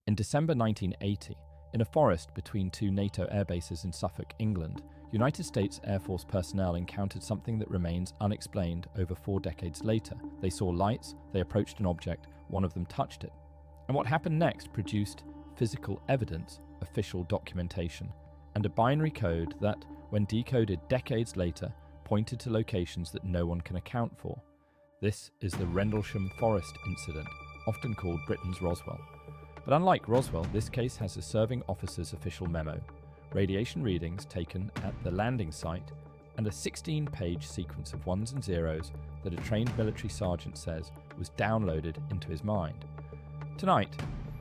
In December 1980, in a forest between two NATO air bases in Suffolk, England, United States Air Force personnel encountered something that remains unexplained over 4 decades later. They saw lights, they approached an object, one of them touched it. And what happened next produced physical evidence, official documentation, and a binary code that, when decoded decades later, pointed to locations that no one can account for. This is the Rendlesham Forest incident, often called Britain's Roswell. But unlike Roswell, this case has a serving officer's official memo, radiation readings taken at the landing site, and a 16-page sequence of ones and zeros that a trained military sergeant says was downloaded into his mind. Tonight,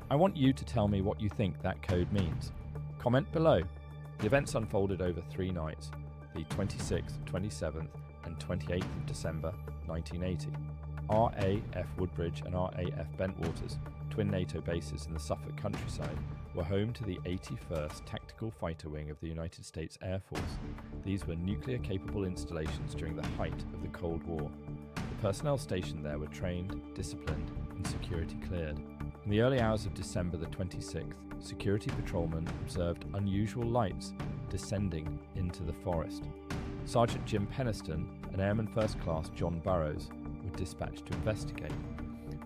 I want you to tell me what you think that code means. Comment below. The events unfolded over 3 nights, the 26th, 27th and 28th of December 1980. RAF Woodbridge and RAF Bentwaters, twin NATO bases in the Suffolk countryside, were home to the 81st Tactical Fighter Wing of the United States Air Force. These were nuclear-capable installations during the height of the Cold War. The personnel stationed there were trained, disciplined and security cleared. In the early hours of December the 26th, security patrolmen observed unusual lights descending into the forest. Sergeant Jim Penniston and Airman First Class John Burroughs were dispatched to investigate.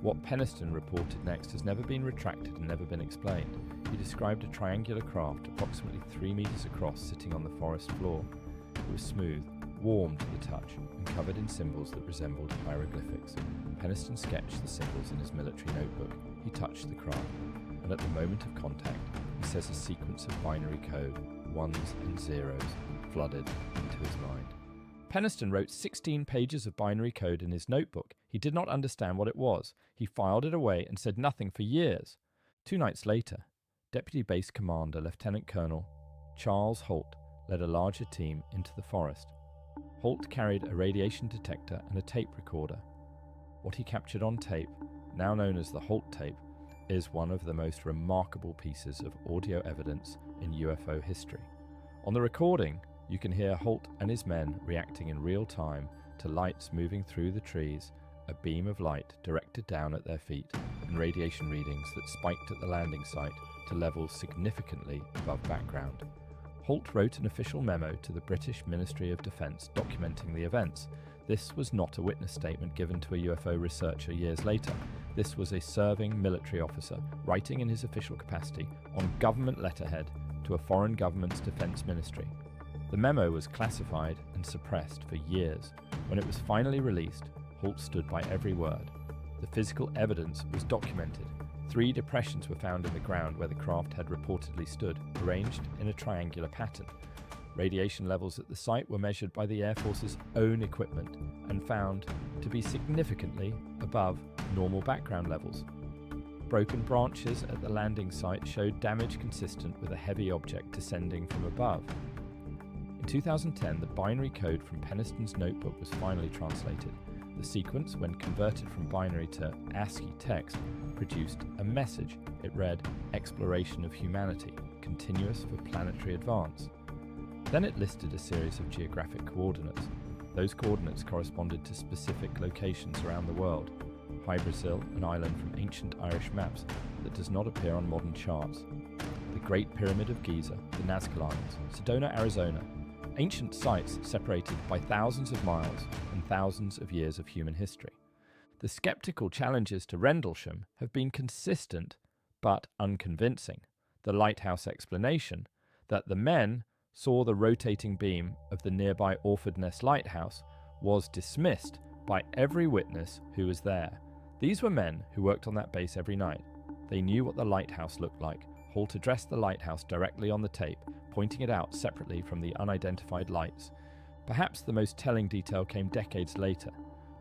What Penniston reported next has never been retracted and never been explained. He described a triangular craft approximately 3 meters across sitting on the forest floor. It was smooth, warm to the touch, and covered in symbols that resembled hieroglyphics. Penniston sketched the symbols in his military notebook. He touched the craft, and at the moment of contact, he says a sequence of binary code, ones and zeros, flooded into his mind. Penniston wrote 16 pages of binary code in his notebook. He did not understand what it was. He filed it away and said nothing for years. 2 nights later, Deputy Base Commander Lieutenant Colonel Charles Halt led a larger team into the forest. Halt carried a radiation detector and a tape recorder. What he captured on tape, now known as the Halt Tape, is one of the most remarkable pieces of audio evidence in UFO history. On the recording, you can hear Halt and his men reacting in real time to lights moving through the trees, a beam of light directed down at their feet, and radiation readings that spiked at the landing site to levels significantly above background. Halt wrote an official memo to the British Ministry of Defence documenting the events. This was not a witness statement given to a UFO researcher years later. This was a serving military officer writing in his official capacity on government letterhead to a foreign government's defence ministry. The memo was classified and suppressed for years. When it was finally released, Halt stood by every word. The physical evidence was documented. 3 depressions were found in the ground where the craft had reportedly stood, arranged in a triangular pattern. Radiation levels at the site were measured by the Air Force's own equipment and found to be significantly above normal background levels. Broken branches at the landing site showed damage consistent with a heavy object descending from above. In 2010, the binary code from Penniston's notebook was finally translated. The sequence, when converted from binary to ASCII text, produced a message. It read, "Exploration of humanity, continuous for planetary advance." Then it listed a series of geographic coordinates. Those coordinates corresponded to specific locations around the world. Hy Brasil, an island from ancient Irish maps that does not appear on modern charts. The Great Pyramid of Giza, the Nazca Islands, Sedona, Arizona. Ancient sites separated by thousands of miles and thousands of years of human history. The skeptical challenges to Rendlesham have been consistent but unconvincing. The lighthouse explanation that the men saw the rotating beam of the nearby Orford Ness Lighthouse was dismissed by every witness who was there. These were men who worked on that base every night. They knew what the lighthouse looked like. Halt addressed the lighthouse directly on the tape, pointing it out separately from the unidentified lights. Perhaps the most telling detail came decades later.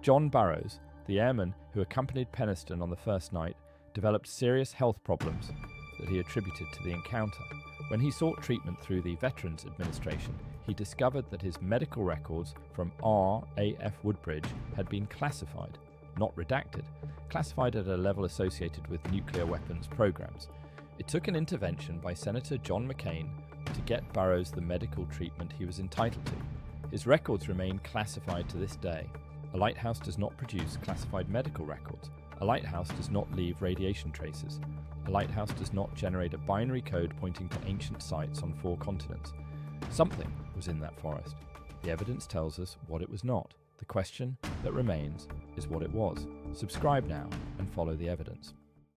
John Burroughs, the airman who accompanied Penniston on the first night, developed serious health problems that he attributed to the encounter. When he sought treatment through the Veterans Administration, he discovered that his medical records from RAF Woodbridge had been classified, not redacted, classified at a level associated with nuclear weapons programs. It took an intervention by Senator John McCain to get Burroughs the medical treatment he was entitled to. His records remain classified to this day. A lighthouse does not produce classified medical records. A lighthouse does not leave radiation traces. A lighthouse does not generate a binary code pointing to ancient sites on 4 continents. Something was in that forest. The evidence tells us what it was not. The question that remains is what it was. Subscribe now and follow the evidence.